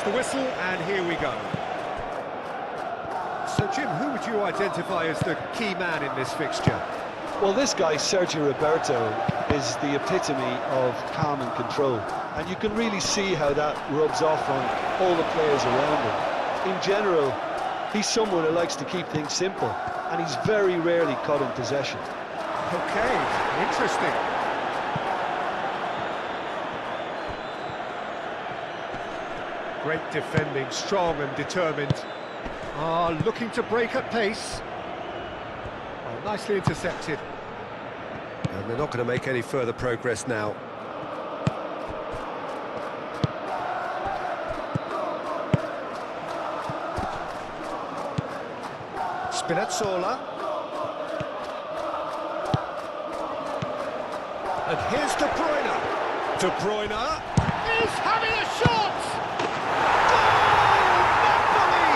the whistle, and here we go. So, Jim, who would you identify as the key man in this fixture? Well, this guy, Sergio Roberto, is the epitome of calm and control. And you can really see how that rubs off on all the players around him. In general, he's someone who likes to keep things simple, and he's very rarely caught in possession. Okay, interesting. Great defending, strong and determined. Looking to break at pace. Well, nicely intercepted. And they're not going to make any further progress now. Spinazzola. And here's De Bruyne. De Bruyne is having a shot! Goal! Napoli!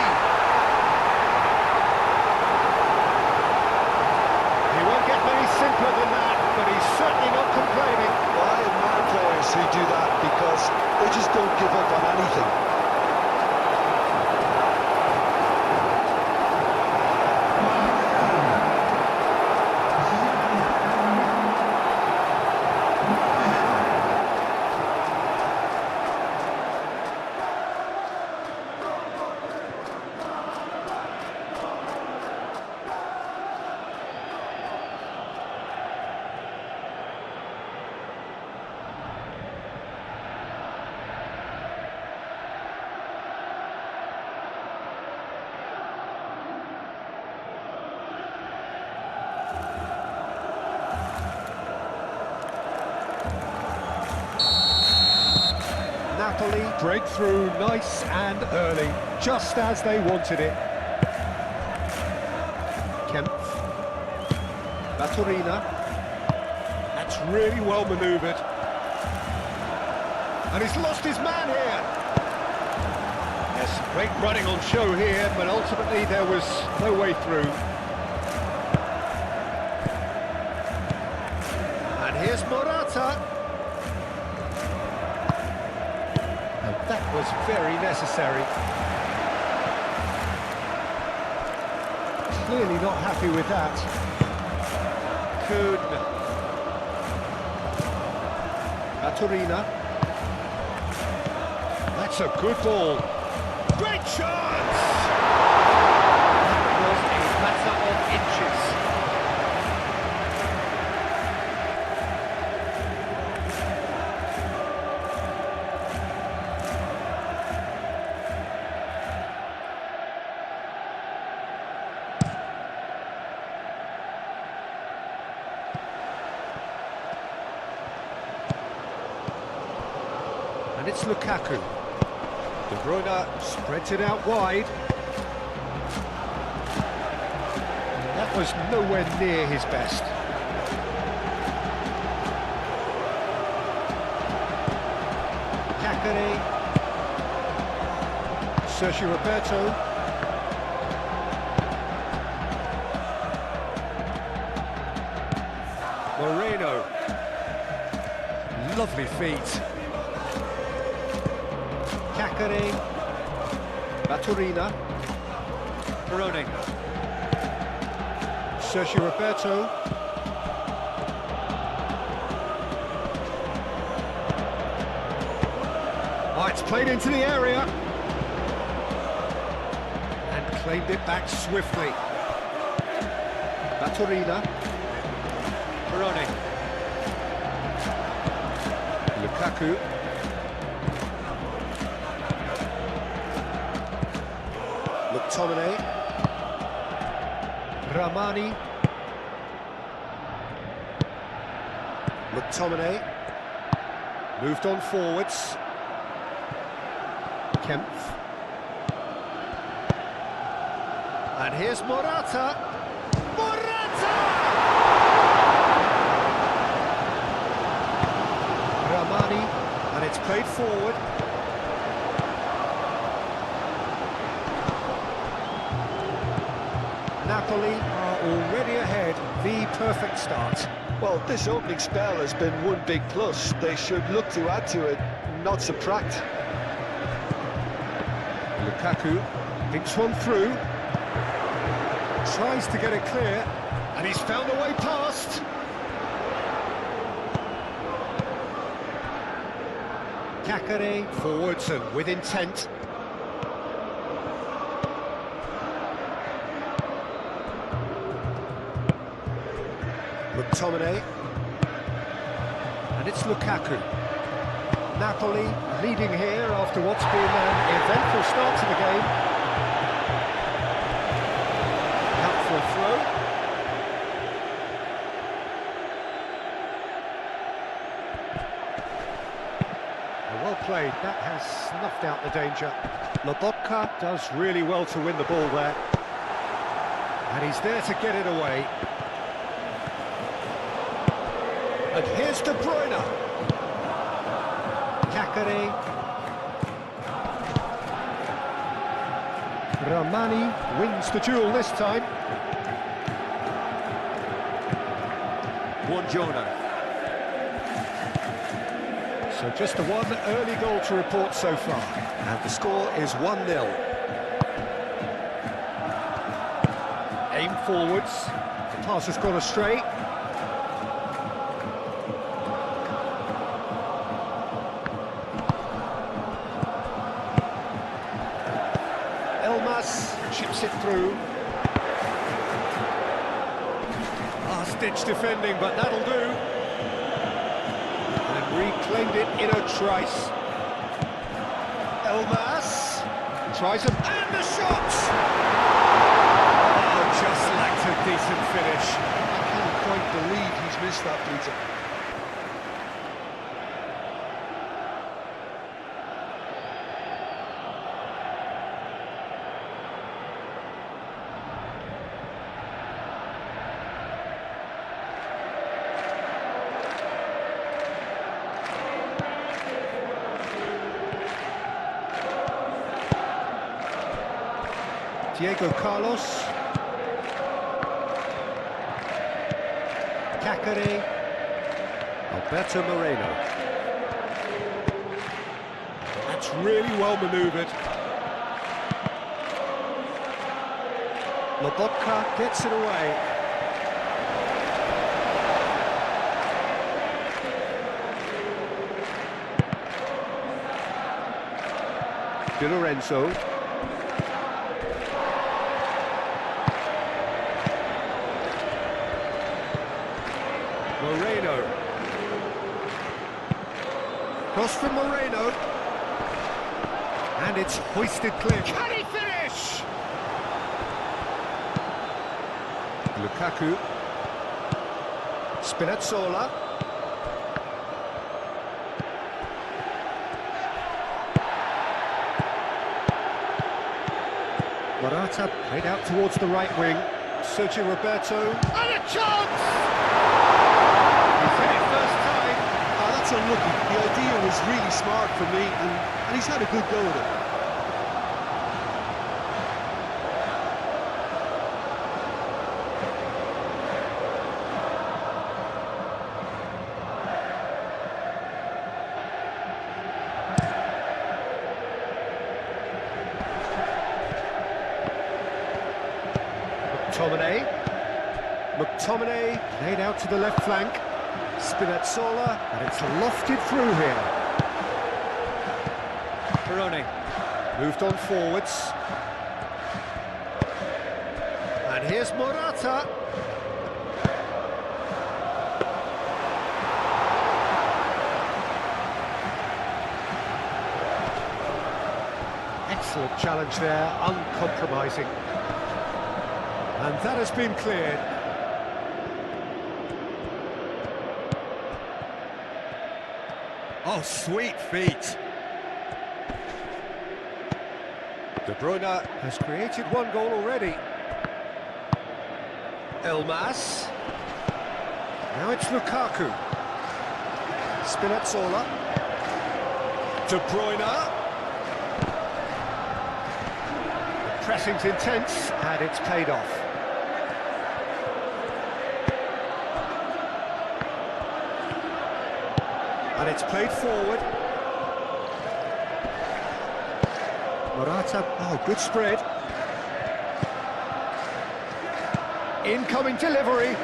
He won't get many simpler than that, but he's certainly not complaining. Well, I admire players who do that because they just don't give up on anything. Napoli break through nice and early, just as they wanted it. Kempf. Baturina. That's really well manoeuvred. And he's lost his man here. Yes, great running on show here, but ultimately there was no way through. And here's Morata. That was very necessary. Clearly not happy with that. Kuhn. Baturina. That's a good ball. Great chance! That was a matter of inches. And it's Lukaku. De Bruyne spreads it out wide. That was nowhere near his best. Cacare. Sergio Roberto. Moreno. Lovely feet. Cacare. Baturina. Peroni. Sergio Roberto. Oh, it's played into the area. And claimed it back swiftly. Baturina. Peroni. Lukaku. McTominay. Ramani. McTominay. Moved on forwards. Kempf. And here's Morata. Morata! Ramani. And it's played forward. Napoli are already ahead, the perfect start. Well, this opening spell has been one big plus. They should look to add to it, not subtract. Lukaku thinks one through, tries to get it clear, and he's found a way past. Kakare forwards and with intent. McTominay, and it's Lukaku. Napoli leading here after what's been an eventful start to the game. Out for a throw. Well played, that has snuffed out the danger. Lobotka does really well to win the ball there. And he's there to get it away. And here's De Bruyne. Kakare. Ramani wins the duel this time. Buongiorno. So just the one early goal to report so far. And the score is 1-0. Aim forwards. The pass has gone astray. Chips it through. Last-ditch defending, but that'll do. And reclaimed it in a trice. Elmas tries it, and the shot! Oh, just lacked a decent finish. I can't quite believe he's missed that, Peter. Diego Carlos. Kakare. Alberto Moreno. That's really well manoeuvred. Lobotka gets it away. Di Lorenzo. Moreno. Cross from Moreno. And it's hoisted clear. Can he finish? Lukaku. Spinazzola. Morata played out towards the right wing. Sergio Roberto. And a chance! That's unlucky. The idea was really smart for me, and he's had a good go at it. McTominay laid out to the left flank. Spinazzola, and it's lofted through here. Peroni moved on forwards. And here's Morata. Excellent challenge there, uncompromising. And that has been cleared. Oh, sweet feet. De Bruyne has created one goal already. Elmas. Now it's Lukaku. Spinazzola. De Bruyne. The pressing's intense, and it's paid off. And it's played forward. Morata, oh, good spread. Incoming delivery.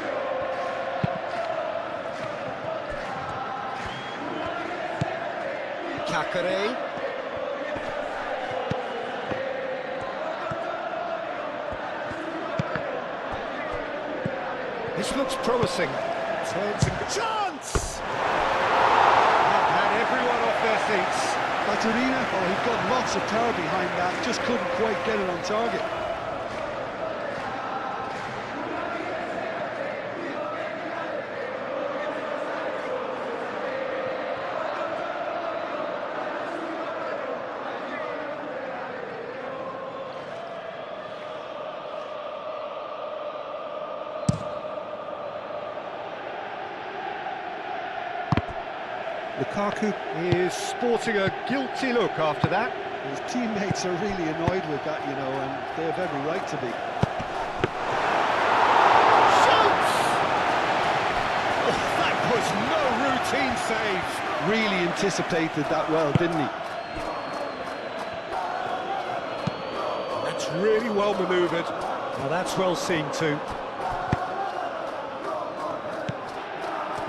Kakare. This looks promising. Turns and chance! That had everyone off their seats. Baturina, oh, he got lots of power behind that, just couldn't quite get it on target. Lukaku is sporting a guilty look after that. His teammates are really annoyed with that, you know, and they have every right to be. Shoots! Oh, that was no routine save. Really anticipated that well, didn't he? That's really well manoeuvred. Well, that's well seen too.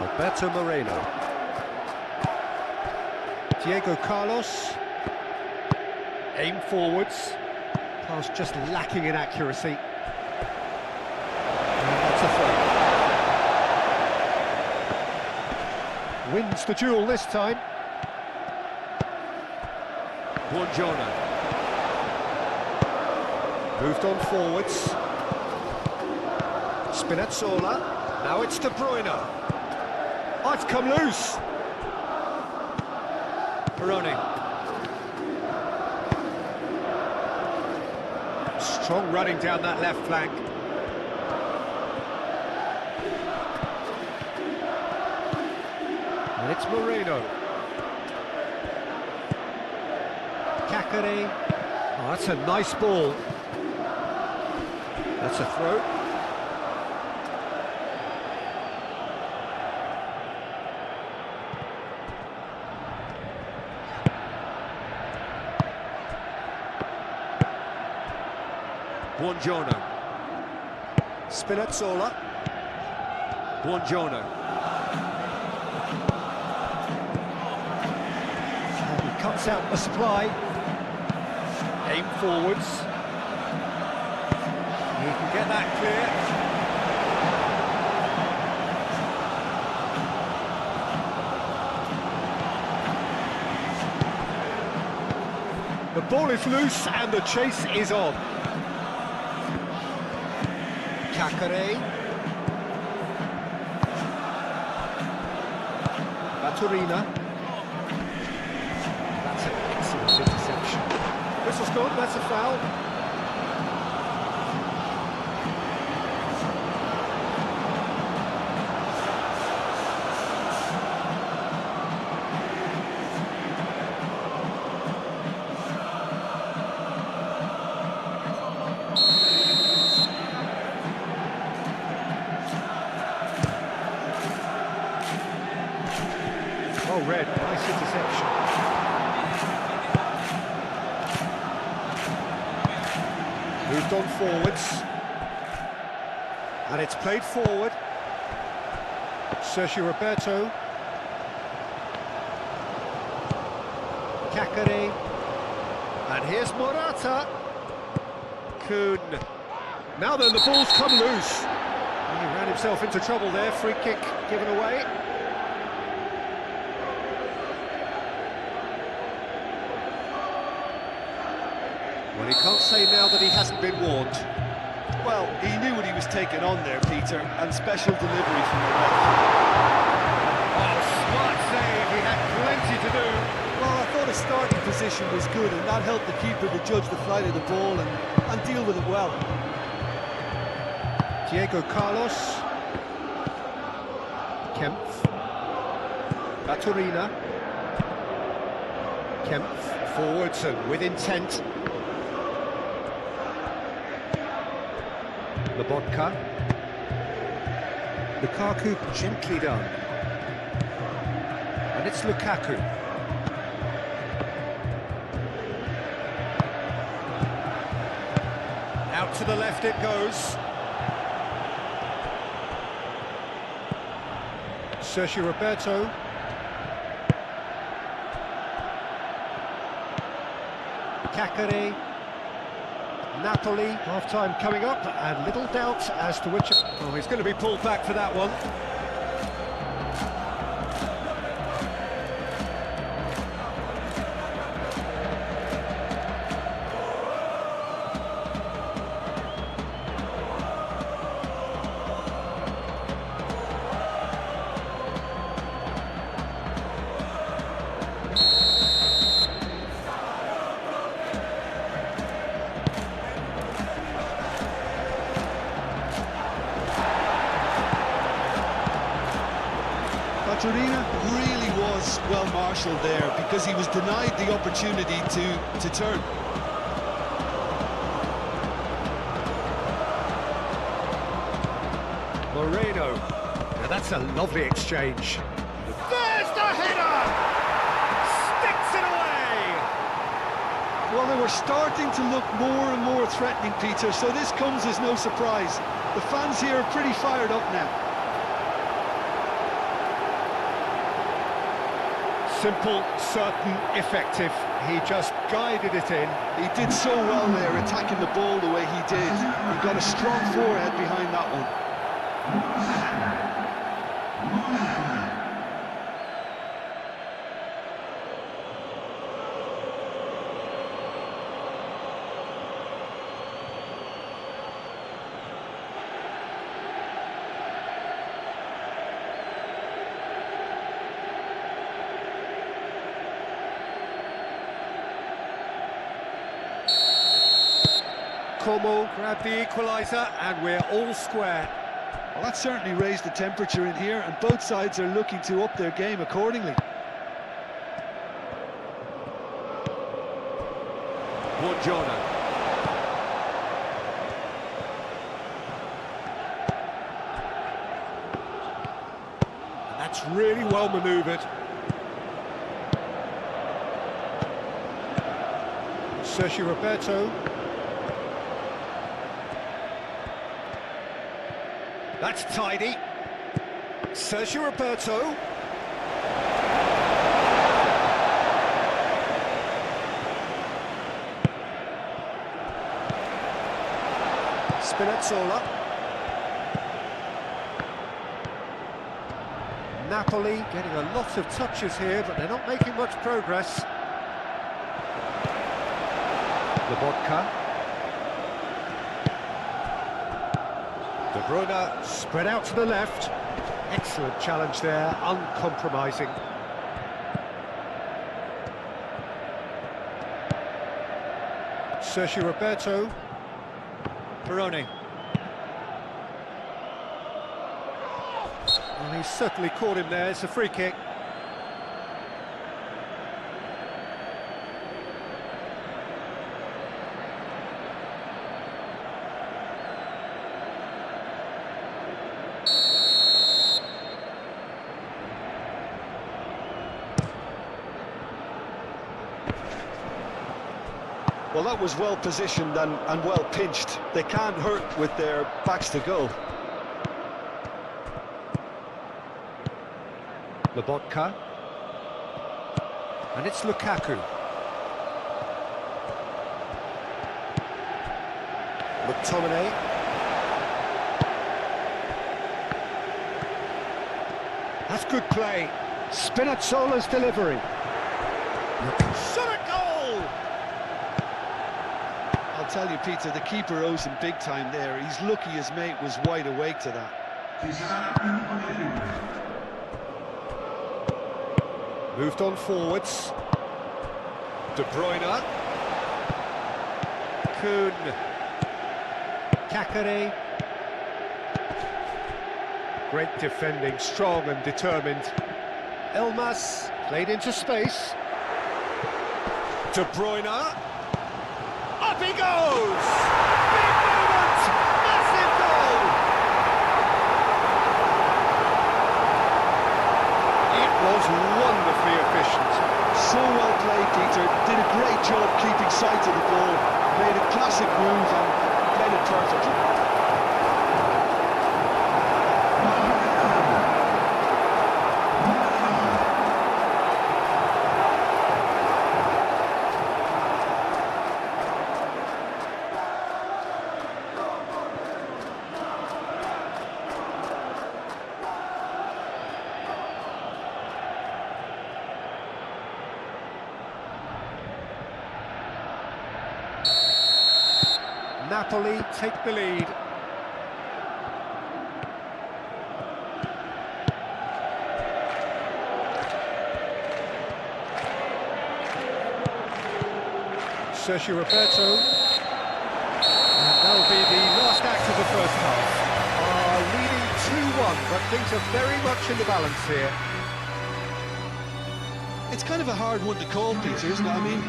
Alberto Moreno. Diego Carlos. Aim forwards. Pass just lacking in accuracy. And that's a throw. Wins the duel this time. Buongiorno. Moved on forwards. Spinazzola. Now it's De Bruyne. Oh, it's come loose. Peroni. Strong running down that left flank. And it's Moreno. Kakare. Oh, that's a nice ball. That's a throw. Buongiorno. Spinazzola. Buongiorno. And he cuts out the supply. Aim forwards. He can get that clear. The ball is loose and the chase is on. Kakare. Baturina. That's an excellent interception. Whistle's gone, that's a foul. Oh, red, nice interception. Moved on forwards. And it's played forward. Sergio Roberto. Kakare. And here's Morata. Kuhn. Now then, the ball's come loose. And he ran himself into trouble there. Free kick given away. Well, he can't say now that he hasn't been warned. Well, he knew what he was taking on there, Peter, and special delivery from the ref. Oh, smart save, he had plenty to do. Well, I thought his starting position was good, and that helped the keeper to judge the flight of the ball and deal with it well. Diego Carlos. Kempf. Baturina. Kempf forwards and with intent. Lobotka. Lukaku gently done. And it's Lukaku. Out to the left it goes. Sergio Roberto. Cacare. Napoli, half-time coming up, and little doubt as to which... Oh, he's going to be pulled back for that one. Torina really was well marshalled there because he was denied the opportunity to turn. Moreno. Now that's a lovely exchange. There's the header! Sticks it away! Well, they were starting to look more and more threatening, Peter, so this comes as no surprise. The fans here are pretty fired up now. Simple, certain, effective. He just guided it in. He did so well there, attacking the ball the way he did. He got a strong forehead behind that one. Como grabbed the equaliser, and we're all square. Well, that certainly raised the temperature in here, and both sides are looking to up their game accordingly. Buongiorno. And that's really well manoeuvred. Sergio Roberto. That's tidy. Sergio Roberto. Spinazzola. Napoli getting a lot of touches here, but they're not making much progress. Lobotka. De Bruyne spread out to the left. Excellent challenge there, uncompromising. Sergio Roberto. Peroni. Well, he's certainly caught him there. It's a free kick. Well, that was well positioned and well pinched. They can't hurt with their backs to goal. Lobotka. And it's Lukaku. McTominay. That's good play. Spinazzola's delivery. Shot a goal! I'll tell you, Peter, the keeper owes him big time there. He's lucky his mate was wide awake to that. Moved on forwards. De Bruyne. Kuhn. Cacare. Great defending, strong and determined. Elmas played into space. De Bruyne. Up he goes! Big moment! Massive goal! It was wonderfully efficient. So well played, Peter. Did a great job keeping sight of the ball. Made a classic move and played a Napoli take the lead. Sergio Roberto. And that'll be the last act of the first half. Leading 2-1, but things are very much in the balance here. It's kind of a hard one to call, Peter, isn't it? I mean,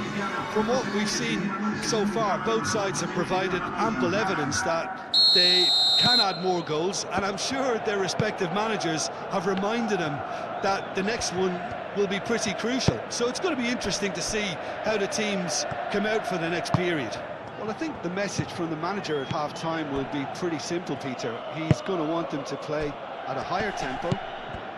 from what we've seen so far, both sides have provided ample evidence that they can add more goals, and I'm sure their respective managers have reminded them that the next one will be pretty crucial. So it's going to be interesting to see how the teams come out for the next period. Well, I think the message from the manager at half-time will be pretty simple, Peter. He's going to want them to play at a higher tempo,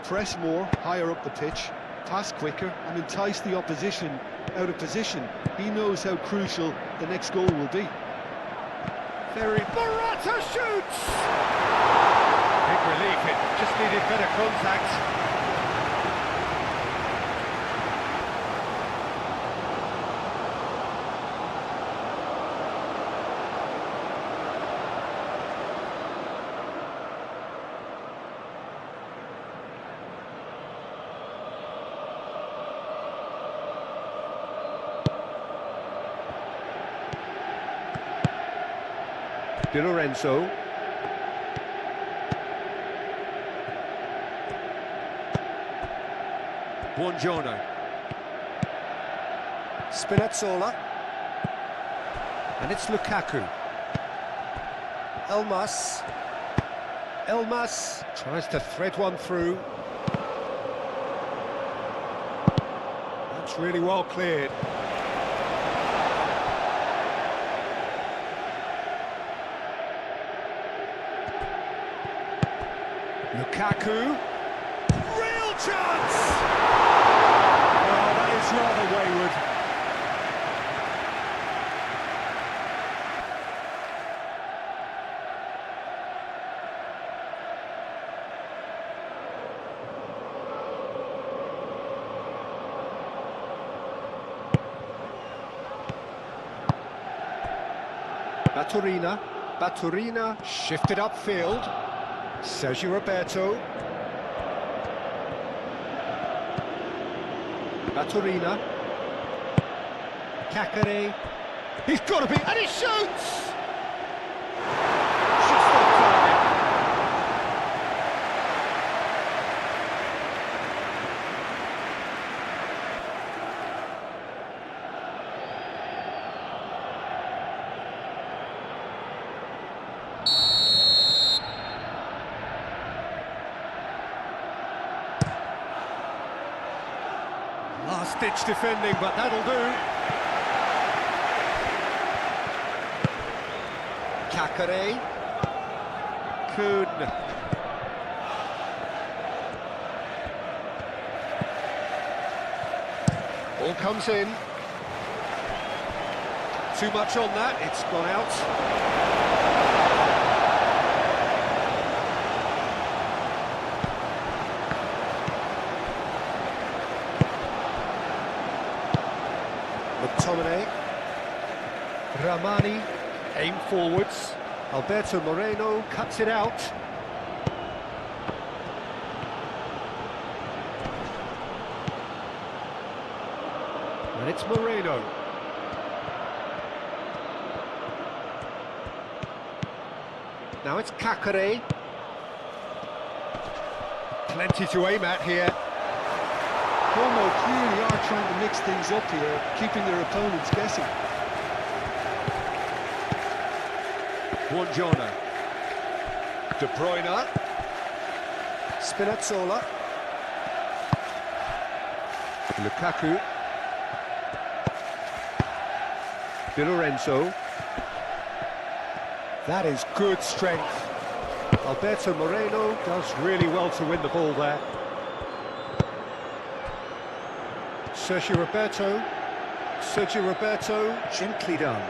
press more, higher up the pitch, pass quicker, and entice the opposition out of position. He knows how crucial the next goal will be. Very Morata shoots! Big relief, it just needed better contact. Di Lorenzo. Buongiorno. Spinazzola. And it's Lukaku. Elmas. Elmas tries to thread one through. That's really well cleared. Lukaku, real chance! Oh, that is rather wayward. Baturina shifted upfield. Sergio Roberto. Baturina. Cacare. He's got to be, and he shoots! Just off target. Last-ditch defending, but that'll do. Cacare. Kuhn. Ball comes in. Too much on that, it's gone out. McTominay, Ramani, aim forwards. Alberto Moreno cuts it out. And it's Moreno. Now it's Cacare. Plenty to aim at here. Como clearly are trying to mix things up here, keeping their opponents guessing. Buongiorno. De Bruyne. Spinazzola. Lukaku. Di Lorenzo. That is good strength. Alberto Moreno does really well to win the ball there. Sergio Roberto, gently done.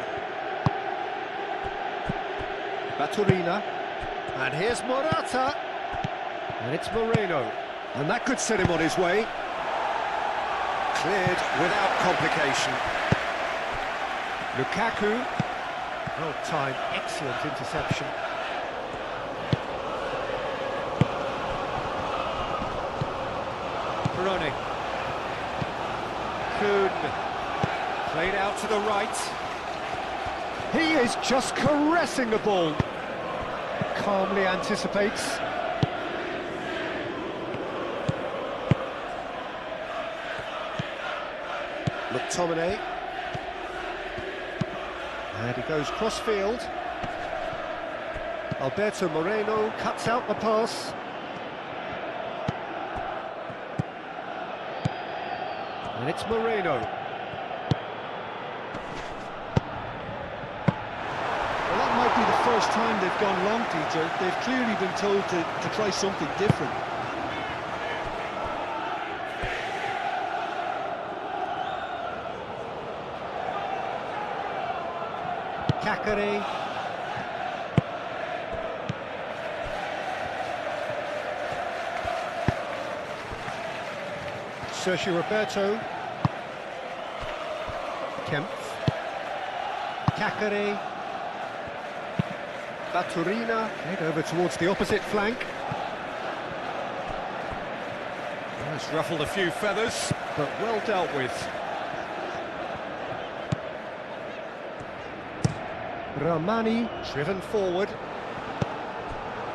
Baturina, and here's Morata, and it's Moreno, and that could set him on his way. Cleared without complication. Lukaku, Well timed, excellent interception. Peroni. Kuhn. Played out to the right. He is just caressing the ball. Calmly anticipates. McTominay. And he goes cross-field. Alberto Moreno cuts out the pass. And it's Moreno. Well, that might be the first time they've gone long, Peter. They've clearly been told to try something different. Kakare. Sergio Roberto. Kempf. Kakare. Baturina. Head over towards the opposite flank. That's ruffled a few feathers, but well dealt with. Ramani, driven forward.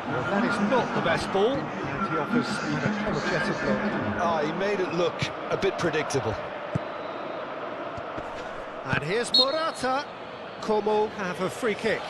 Well, that is not the best ball, and he offers an apologetic look. Ah, he made it look a bit predictable. And here's Morata. Como have a free kick.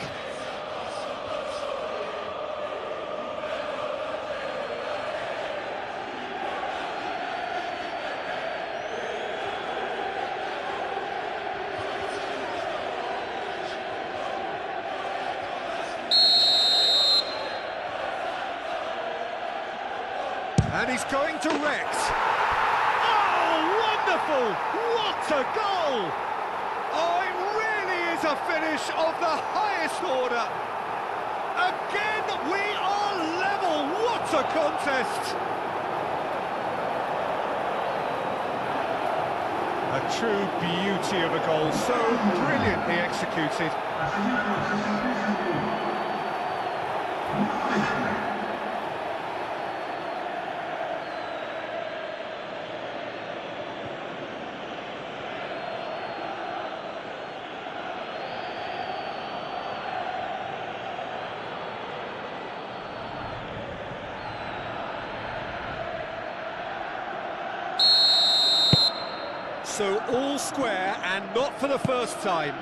And he's going direct. Oh, wonderful! What a goal! Oh, it really is a finish of the highest order. Again, we are level. What a contest! A true beauty of a goal, so brilliantly executed. So all square, and not for the first time.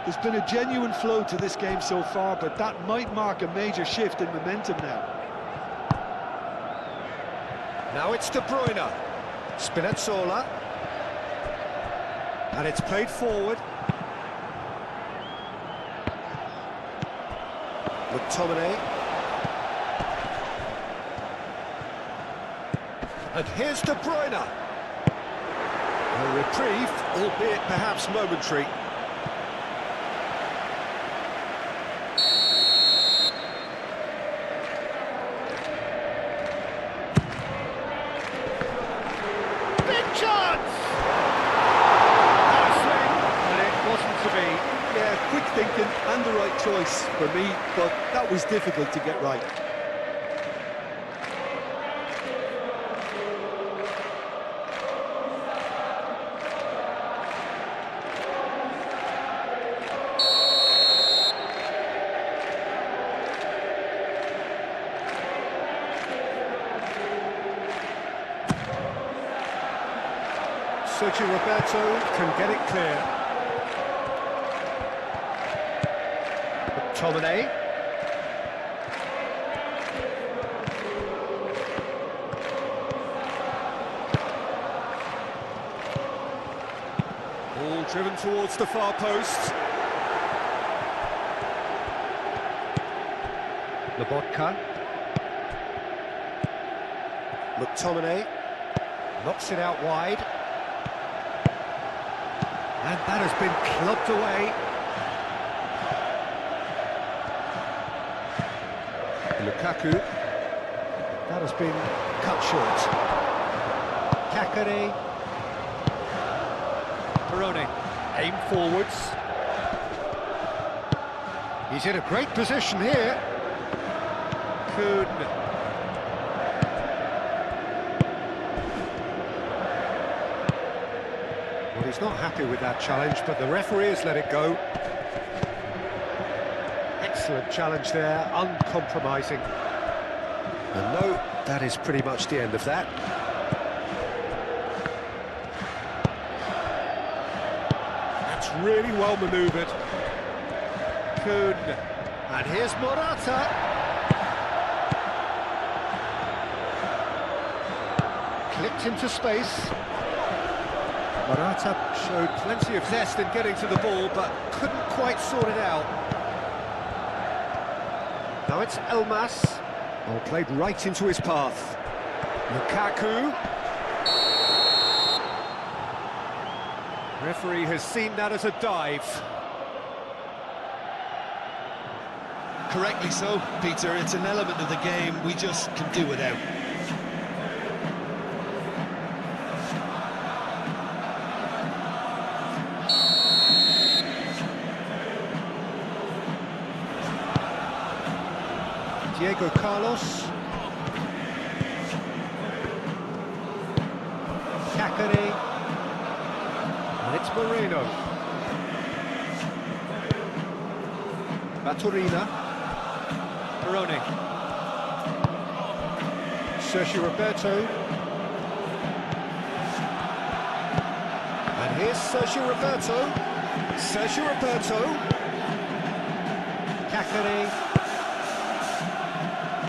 There's been a genuine flow to this game so far, but that might mark a major shift in momentum now. Now it's De Bruyne. Spinazzola. And it's played forward. McTominay. And here's De Bruyne. A reprieve, albeit perhaps momentary. Big chance! Passing, and it wasn't to be. Yeah, quick thinking and the right choice for me, but that was difficult to get right. Sergio Roberto can get it clear. McTominay. Ball driven towards the far post. Lobotka. McTominay knocks it out wide. And that has been clubbed away. Lukaku. That has been cut short. Kakare. Peroni. Aim forwards. He's in a great position here. Kuhn. Well, he's not happy with that challenge, but the referee has let it go. Excellent challenge there, uncompromising. And no, that is pretty much the end of that. That's really well manoeuvred. Kuhn. And here's Morata. Clipped into space. Morata showed plenty of zest in getting to the ball, but couldn't quite sort it out. Now it's Elmas. Ball played right into his path. Lukaku. Referee has seen that as a dive. Correctly so, Peter. It's an element of the game we just can do without. Diego Carlos. Cacare. And it's Moreno. Baturina. Peroni. Sergio Roberto. And here's Sergio Roberto. Sergio Roberto. Cacare.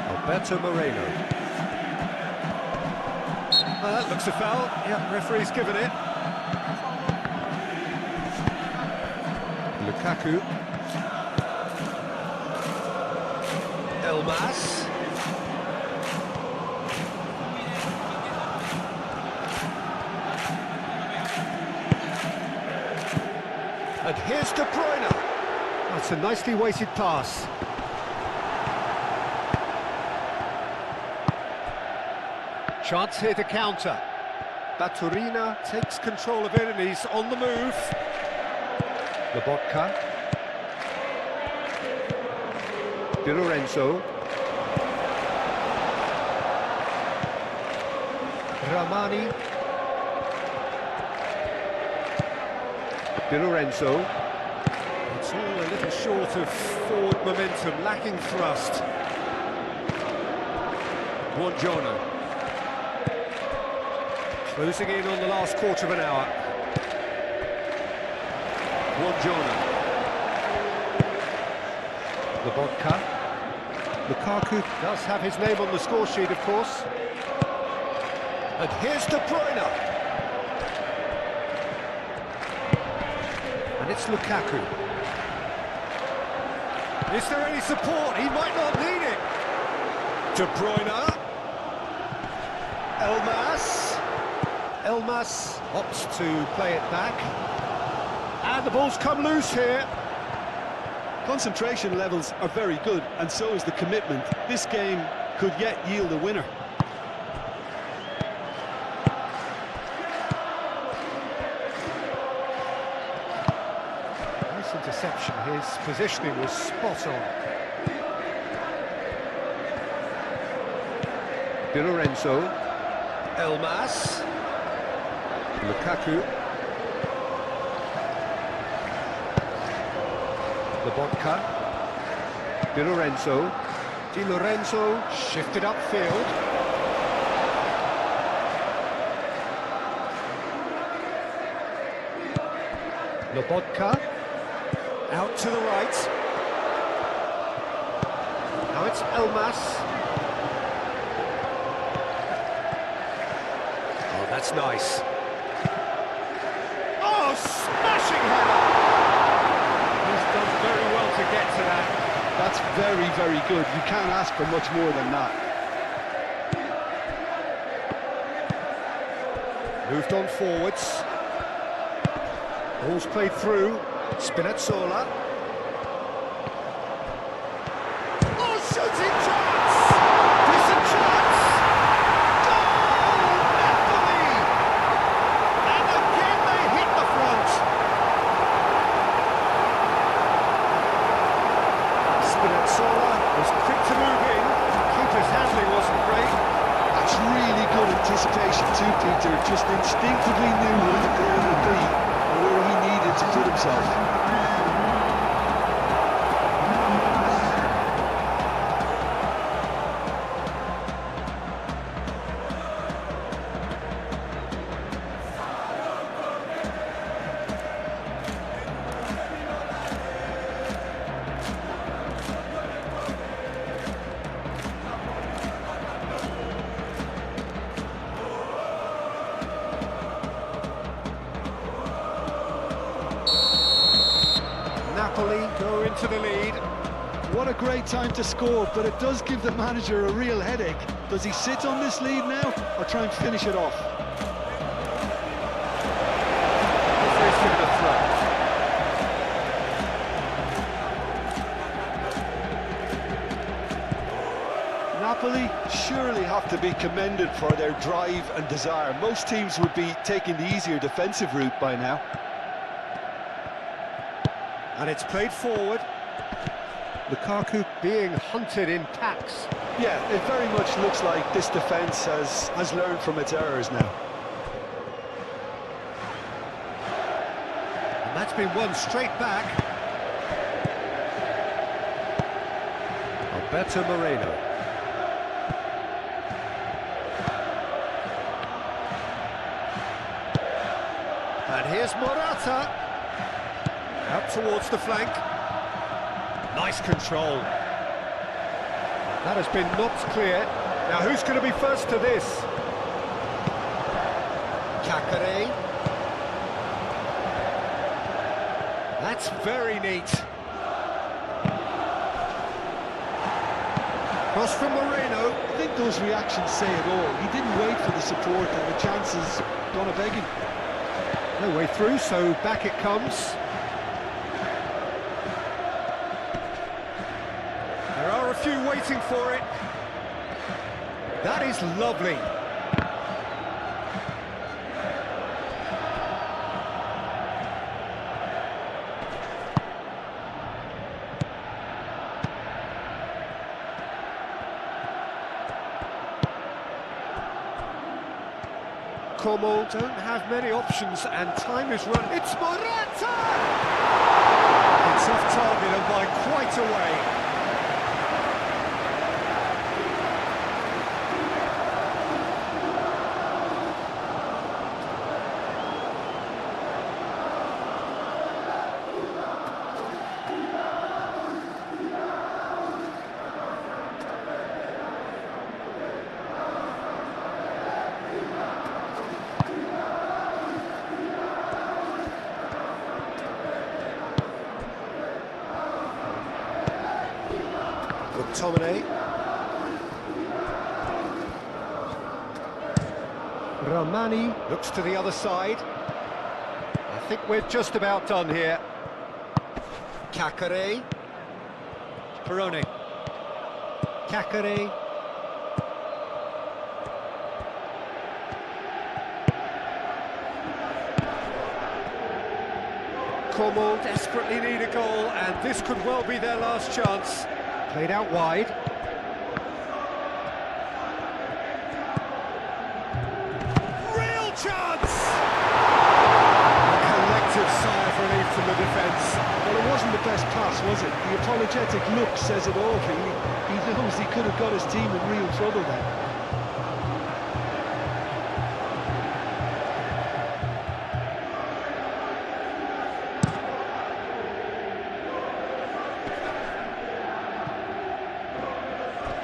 Alberto Moreno. That looks a foul. Yeah, referee's given it. Lukaku. Elmas. And here's De Bruyne. That's a nicely weighted pass. Chance here to counter. Baturina takes control of it and he's on the move. Lobotka. Di Lorenzo. Ramani. Di Lorenzo. It's all a little short of forward momentum, lacking thrust. Buongiorno. Closing in on the last quarter of an hour. Buongiorno. Lobotka. Lukaku does have his name on the score sheet, of course. And here's De Bruyne. And it's Lukaku. Is there any support? He might not need it. De Bruyne. Elmas. Elmas opts to play it back. And the ball's come loose here. Concentration levels are very good, and so is the commitment. This game could yet yield a winner. Nice interception. His positioning was spot on. Di Lorenzo. Elmas. Lukaku. Lobotka. Di Lorenzo. Di Lorenzo shifted upfield. Lobotka. Out to the right. Now it's Elmas. Oh, that's nice. Oh, smashing header! He's done very well to get to that. That's very, very good. You can't ask for much more than that. Moved on forwards. Ball's played through. Spinazzola. Oh, shooting chance! There's a chance! Goal! Napoli! And again they hit the front. just instinctively knew where the goal would be and where he needed to put himself. Napoli go into the lead. What a great time to score, but it does give the manager a real headache. Does he sit on this lead now, or try and finish it off? Referee's given a throw. Napoli surely have to be commended for their drive and desire. Most teams would be taking the easier defensive route by now. And it's played forward. Lukaku being hunted in packs. Yeah, it very much looks like this defence has learned from its errors now. And that's been won straight back. Alberto Moreno. And here's Morata. Out towards the flank. Nice control. That has been knocked clear. Now who's going to be first to this? Cacare. That's very neat. Cross from Moreno. I think those reactions say it all. He didn't wait for the support and the chances gone a begging. No way through, so back it comes. There are a few waiting for it. That is lovely. Como don't have many options and time is run. It's Morata! It's off target and by quite a way. McTominay. Ramani looks to the other side. I think we're just about done here. Cacare. Perone. Cacare. Como desperately need a goal, and this could well be their last chance. Played out wide. Real chance! A collective sigh of relief from the defence. Well, it wasn't the best pass, was it? The apologetic look says it all, really. He knows he could have got his team in real trouble then.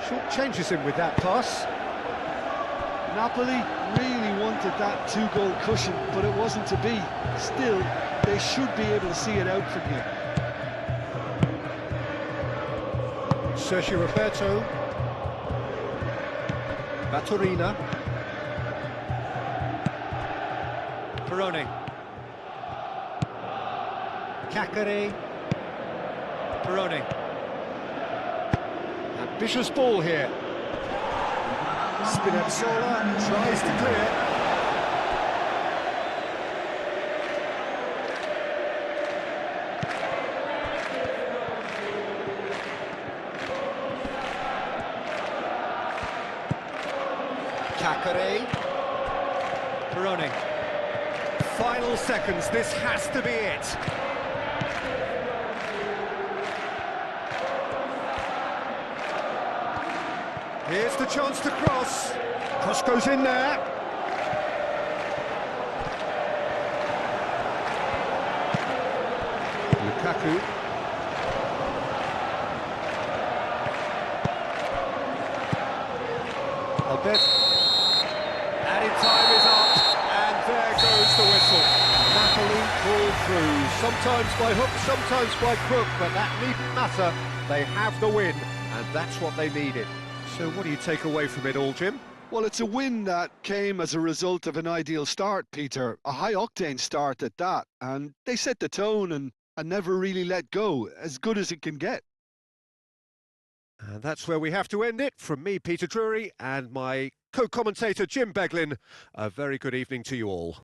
Short changes him with that pass. Napoli really wanted that two-goal cushion, but it wasn't to be. Still, they should be able to see it out from here. Sergio Roberto. Baturina. Perone. Cacare. Perone. Ambitious ball here. Spinazzola tries to clear. Cacare. Running. Final seconds, this has to be it. Here's the chance to cross. Cross goes in there. Lukaku. Albert. Added time is up, and there goes the whistle. Napoli pulled through, sometimes by hook, sometimes by crook, but that needn't matter. They have the win, and that's what they needed. So what do you take away from it all, Jim? Well, it's a win that came as a result of an ideal start, Peter. A high-octane start at that, and they set the tone and never really let go, as good as it can get. And that's where we have to end it. From me, Peter Drury, and my co-commentator, Jim Beglin, a very good evening to you all.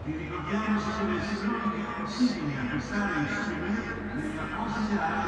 Vi ricordiamo se dovesse mai che consigli acquistare il souvenir nella apposita